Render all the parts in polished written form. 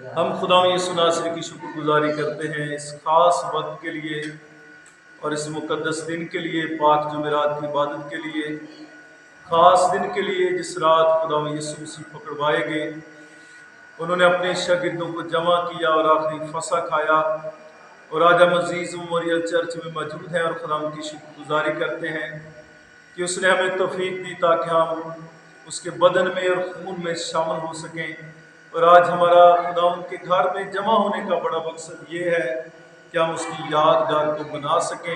ہم خدا یسوع ناصری کی شکر گزاری کرتے ہیں اس خاص وقت کے لیے اور اس مقدس دن کے لیے، پاک جمعرات کی عبادت کے لیے، خاص دن کے لیے جس رات خدا یسوع مسیح پکڑوائے گئے۔ انہوں نے اپنے شاگردوں کو جمع کیا اور آخری فسح کھایا، اور آج ہم عزیز میموریل چرچ میں موجود ہیں اور خدا کی شکر گزاری کرتے ہیں کہ اس نے ہمیں توفیق دی تاکہ ہم اس کے بدن میں اور خون میں شامل ہو سکیں۔ اور آج ہمارا خدا ان کے گھر میں جمع ہونے کا بڑا مقصد یہ ہے کہ ہم اس کی یادگار کو بنا سکیں،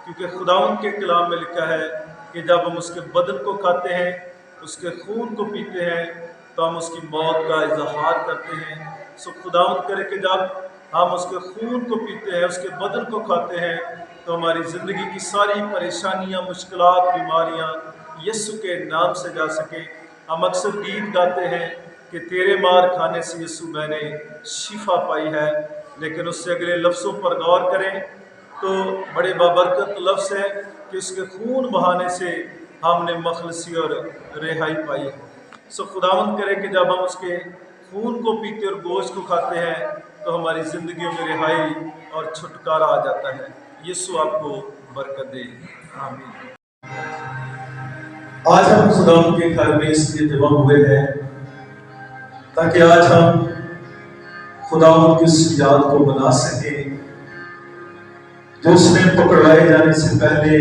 کیونکہ خدا ان کے کلام میں لکھا ہے کہ جب ہم اس کے بدن کو کھاتے ہیں، اس کے خون کو پیتے ہیں، تو ہم اس کی موت کا اظہار کرتے ہیں۔ سو خدا کرے کہ جب ہم اس کے خون کو پیتے ہیں، اس کے بدن کو کھاتے ہیں، تو ہماری زندگی کی ساری پریشانیاں، مشکلات، بیماریاں یسوع کے نام سے جا سکیں۔ ہم اکثر گیت گاتے ہیں کہ تیرے مار کھانے سے یسوع میں نے شفا پائی ہے، لیکن اس سے اگلے لفظوں پر غور کریں تو بڑے بابرکت لفظ ہے کہ اس کے خون بہانے سے ہم نے مخلصی اور رہائی پائی ہے۔ سو خداوند کرے کہ جب ہم اس کے خون کو پیتے اور گوشت کو کھاتے ہیں تو ہماری زندگیوں میں رہائی اور چھٹکارا آ جاتا ہے۔ یسوع آپ کو برکت دے، آمین۔ آج ہم خداوند کے گھر میں اس لیے جمع ہوئے ہیں تاکہ آج ہم خداوند کی اس یاد کو بنا سکیں جو اس نے پکڑوائے جانے سے پہلے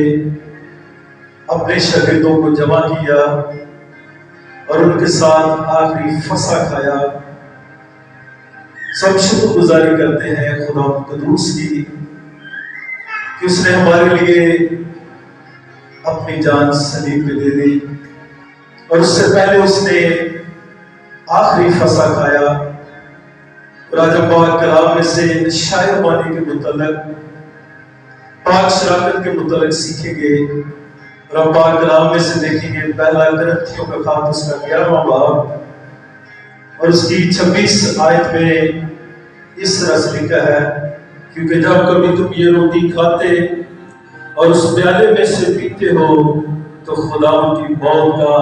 اپنے شاگردوں کو جمع کیا اور ان کے ساتھ آخری فسح کھایا۔ سب شکر گزاری کرتے ہیں خداوند قدوس کی کہ اس نے ہمارے لیے اپنی جان صلیب پہ دے دی، اور اس سے پہلے اس نے آخری فسح کھایا۔ اور آج ہم پاک کلام میں سے شاعر بانی کے متعلق، پاک شراکت کے متعلق سیکھیں گے، اور ہم پاک کلام میں سے دیکھیں گے پہلا کرنتھیوں کا خط اس کا 11واں باب اور اس کی 26 آیت میں اس طرح سے لکھا ہے، کیونکہ جب کبھی تم یہ روٹی کھاتے اور اس پیالے میں سے پیتے ہو تو خدا کی موت کا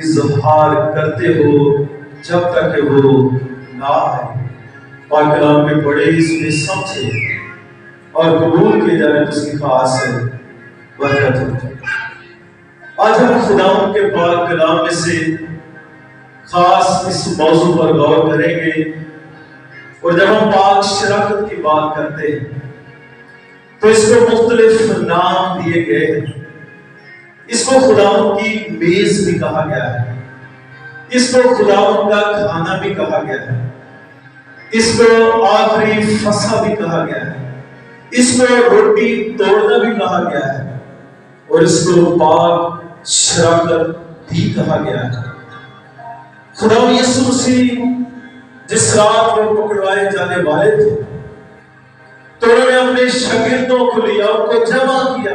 اظہار کرتے ہو جب تک کہ وہ نہ آئے۔ پاک کلام میں پڑھے، اس میں سمجھے اور قبول کیے جانے تو اس کی خاص برکت ہوتی ہے۔ آج ہم خدا کے پاک کلام میں سے خاص اس موضوع پر غور کریں گے، اور جب ہم پاک شراکت کی بات کرتے ہیں تو اس کو مختلف نام دیے گئے ہیں۔ اس کو خداوند کی میز بھی کہا گیا ہے، اس کو خداوند کا کھانا بھی کہا گیا ہے، اس کو آخری فسح بھی کہا گیا ہے، اس کو روٹی توڑنا بھی کہا گیا ہے، اور اس کو پاک شراکت بھی کہا گیا ہے۔ خداوند یسوع مسیح جس رات وہ پکڑوائے جانے والے تھے تو انہوں نے اپنے شاگردوں کو لیا، ان کو جمع کیا،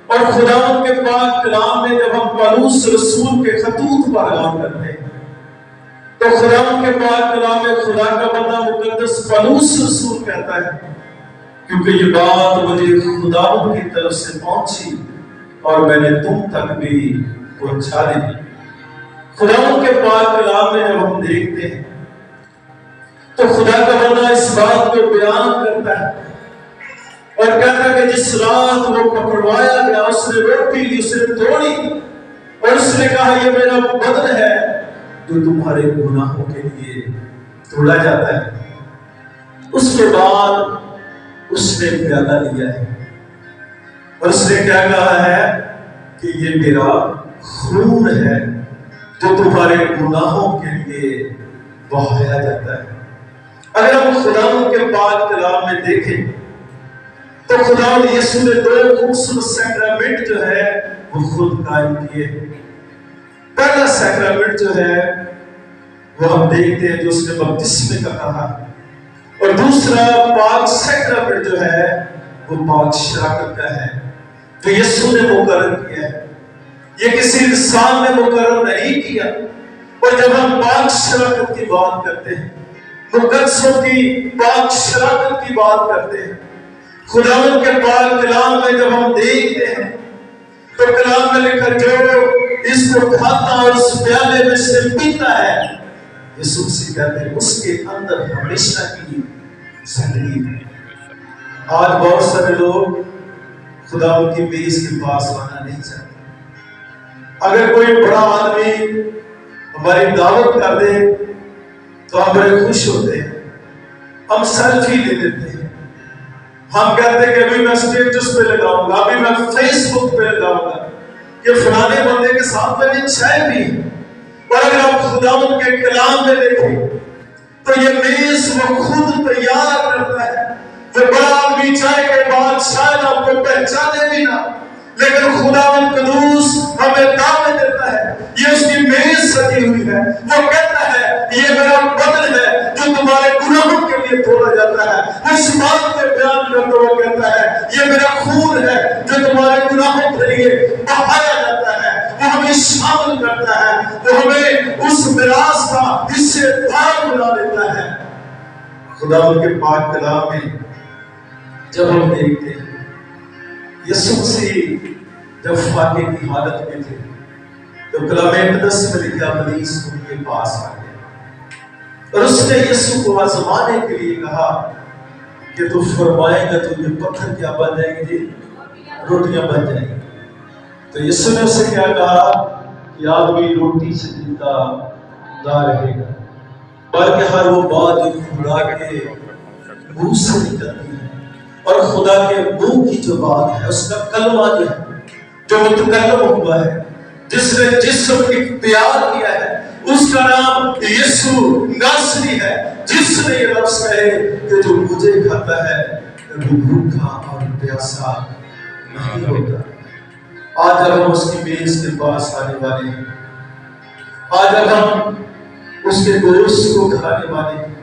اور خداوند کے پاک کلام میں جب ہم پولس رسول کے خطوط پر غور کرتے ہیں تو خداوند کے پاک کلام میں خدا کا بندہ مقدس پولس رسول کہتا ہے، کیونکہ یہ بات مجھے خداوند کی طرف سے پہنچی اور میں نے تم تک بھی پہنچا دی۔ خداوند کے پاک کلام میں جب ہم دیکھتے ہیں تو خدا کا بندہ اس بات کو بیان کرتا ہے اور کہتا ہے کہ جس رات وہ پکڑوایا گیا اس نے روٹی لی، اس نے توڑی اور اس نے کہا یہ میرا بدن ہے جو تمہارے گناہوں کے لیے توڑا جاتا ہے۔ اس کے بعد اس نے پیالہ لیا ہے اور اس نے کیا کہا ہے کہ یہ میرا خون ہے جو تمہارے گناہوں کے لیے بہایا جاتا ہے۔ اگر ہم خداوند کے پاک کلام میں دیکھیں تو خداوند یسوع نے 2 خوبصورت سیکرامنٹ جو ہے وہ خود قائم کیے۔ پہلا سیکرامنٹ جو ہے وہ ہم دیکھتے ہیں جو اس نے بپتسمے کا کہا، اور دوسرا پاک سیکرامنٹ جو ہے وہ پاک شراکت کا ہے جو یسوع نے مقرر کیا ہے۔ یہ کسی انسان نے مقرر نہیں کیا۔ اور جب ہم پاک شراکت کی بات کرتے ہیں، مقدسوں کی پاک شراکت کی بات کرتے ہیں، خداوند کے پاک کلام میں جب ہم دیکھتے ہیں تو کلام میں لکھا جو اس کو کھاتا اور اس پیالے میں سے پیتا ہے یسوع مسیح کہتے ہیں اس کے اندر ہمیشہ کی زندگی ہے۔ آج بہت سارے لوگ خدا کی میز کے پاس آنا نہیں چاہتے۔ اگر کوئی بڑا آدمی ہماری دعوت کر دے تو ہم بڑے خوش ہوتے ہیں، ہم سیلفی لے لیتے ہیں، ہم کہتے ہیں کہ ابھی میں اسٹیٹس پہ لگاؤں گا، ابھی میں فیس بک پہ لگاؤں گا کہ فلانے بندے کے ساتھ میں نے چائے پی۔ اور اگر آپ خداوند کے کلام میں دیکھیں تو یہ میز وہ خود تیار کرتا ہے۔ وہ بڑا آدمی چائے کے بعد شاید آپ کو پہچانے بھی نہ، لیکن خداوند قدوس ہمیں دعوت دیتا ہے، یہ اس کی میز سجی ہوئی ہے۔ وہ کہتا ہے یہ میرا بدن ہے جو تمہارے گناہوں کے لیے توڑا جاتا ہے۔ وہ اس بات کو بیان کرتا ہوا کہتا ہے یہ میرا خون ہے جو تمہارے گناہوں کے لیے بہایا جاتا ہے۔ وہ ہمیں شامل کرتا ہے، وہ ہمیں اس میراث کا حصے دار بنا دیتا ہے۔ خداوند کے پاک کلام میں جب ہم دیکھتے ہیں یسوع مسیح جب فاقے کی حالت میں تھے تو کلام مقدس میں لکھا ابلیس ان کے پاس آ گیا اور اس نے یسوع کو آزمانے کے لیے کہا کہ تو فرمائے گا تو یہ پتھر کیا بن جائیں گے؟ روٹیاں بن جائیں گی۔ تو یسوع نے اسے کیا کہا کہ آدمی روٹی سے زندہ نہ رہے گا بلکہ ہر وہ بات جو خدا کے منہ سے نکلتی ہے اور خدا کے منہ کی جو بات ہے اس کا کلمہ جو ہے جو متکلم ہوا ہے، جس نے جسم اختیار کیا ہے، اس کا نام یسوع ناصری ہے، جس نے یہ لفظ کہے کہ جو مجھے کھاتا ہے کبھی بھوکا اور پیاسا نہیں ہوتا۔ آج جب ہم اس کی میز کے پاس آنے والے ہیں، آج جب ہم اس کے گوشت کو کھانے والے ہیں،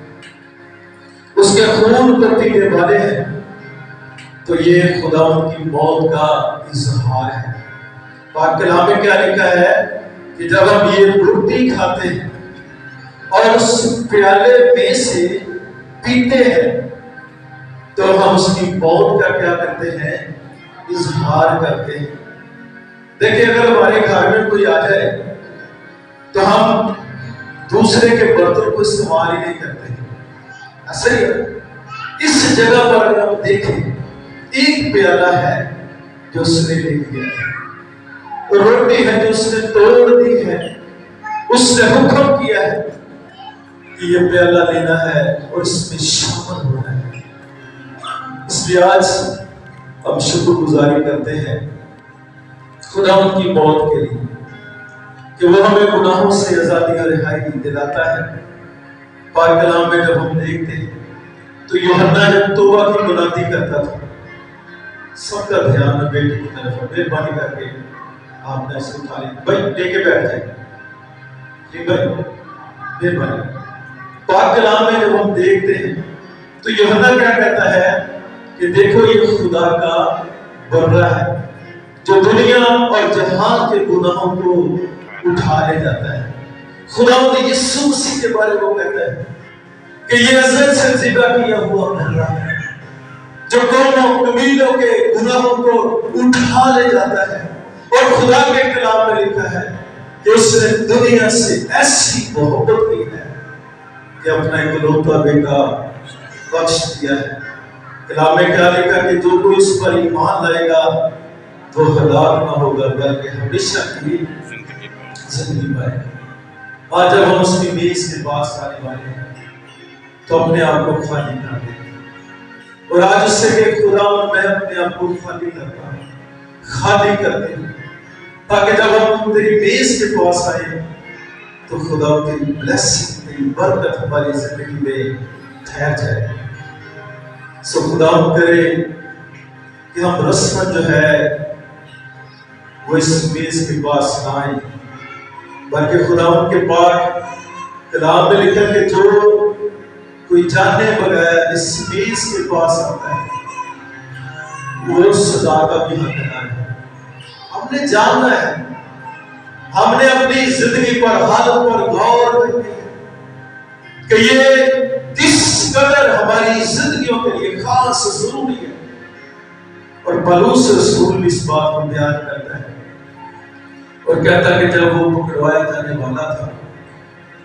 اس کے خون کو پینے والے ہیں، تو یہ خداوند کی موت کا اظہار ہے۔ پاک کلام میں کیا لکھا ہے کہ جب ہم یہ روٹی کھاتے ہیں اور اس پیالے میں سے پیتے ہیں تو ہم اس کی موت کا کیا کرتے ہیں؟ اظہار کرتے ہیں۔ دیکھیں اگر ہمارے گھر میں کوئی آ جائے تو ہم دوسرے کے برتن کو استعمال ہی نہیں کرتے، ایسا ہی ہے۔ اس جگہ پر اگر ہم دیکھیں ایک پیالہ ہے جو اس نے لے لیا ہے، روٹی ہے جو اس نے توڑ دی ہے، اس نے حکم کیا ہے کہ یہ پیالہ لینا ہے اور اس میں شامل ہونا ہے۔ اس لیے آج ہم شکر گزاری کرتے ہیں خداوند کی موت کے لیے کہ وہ ہمیں گناہوں سے آزادی اور رہائی دلاتا ہے۔ پاک کلام میں جب ہم دیکھتے ہیں تو یوحنا جب توبہ کی منادی کرتا تھا، سب کا دھیان بیٹے کی طرف ہے، مہربانی کر کے آپ نے اسے اٹھا لیا، بھائی لے کے بیٹھ جائیں، جی بھائی مہربانی۔ پاک کلام میں جب ہم دیکھتے ہیں تو یوحنا کیا کہتا ہے کہ دیکھو یہ خدا کا برہ ہے جو دنیا اور جہان کے گناہوں کو اٹھا لے جاتا ہے۔ خداوند یسوع مسیح کے بارے میں کہتا ہے کہ یہ ازل سے ذبح کیا ہوا برہ ہے جو قوموں قبیلوں کے گناہوں کو اٹھا لے جاتا ہے۔ اور خدا کے کلام میں لکھا ہے کہ اس نے دنیا سے ایسی محبت کی ہے کہ اپنا اکلوتا بیٹا بخش دیا ہے۔ کلام میں کیا لکھا کہ جو کوئی اس پر ایمان لائے گا وہ ہلاک نہ ہوگا بلکہ ہمیشہ کی زندگی پائے گا۔ آج جب ہم اس کی میز کے پاس آنے والے ہیں تو اپنے آپ کو خالی کر دیں اور آج اس سے کہ خدا میں اپنے آپ کو خالی کرتا ہوں، خالی کرتے ہیں تاکہ جب ہم تیری میز کے پاس آئے تو خدا تیری بلیسنگ، تیری برکت ہماری زندگی میں ٹھہر جائے۔ سو خدا کرے کہ ہم رسمت جو ہے وہ اس میز کے پاس آئیں، بلکہ خدا ان کے پاک کلام میں لکھا کہ جو کوئی جانے بغیر اس میز کے پاس آتا ہے وہ سزا کا بھی حقدار ہے۔ ہم نے جاننا ہے، ہم نے اپنی زندگی پر، حالت پر غور کرنی ہے کہ یہ کس قدر ہماری زندگیوں کے لیے خاص ضروری ہے۔ اور پولس رسول بھی اس بات کو بیان کرتا ہے اور کہتا ہے کہ جب وہ پکڑوایا جانے والا تھا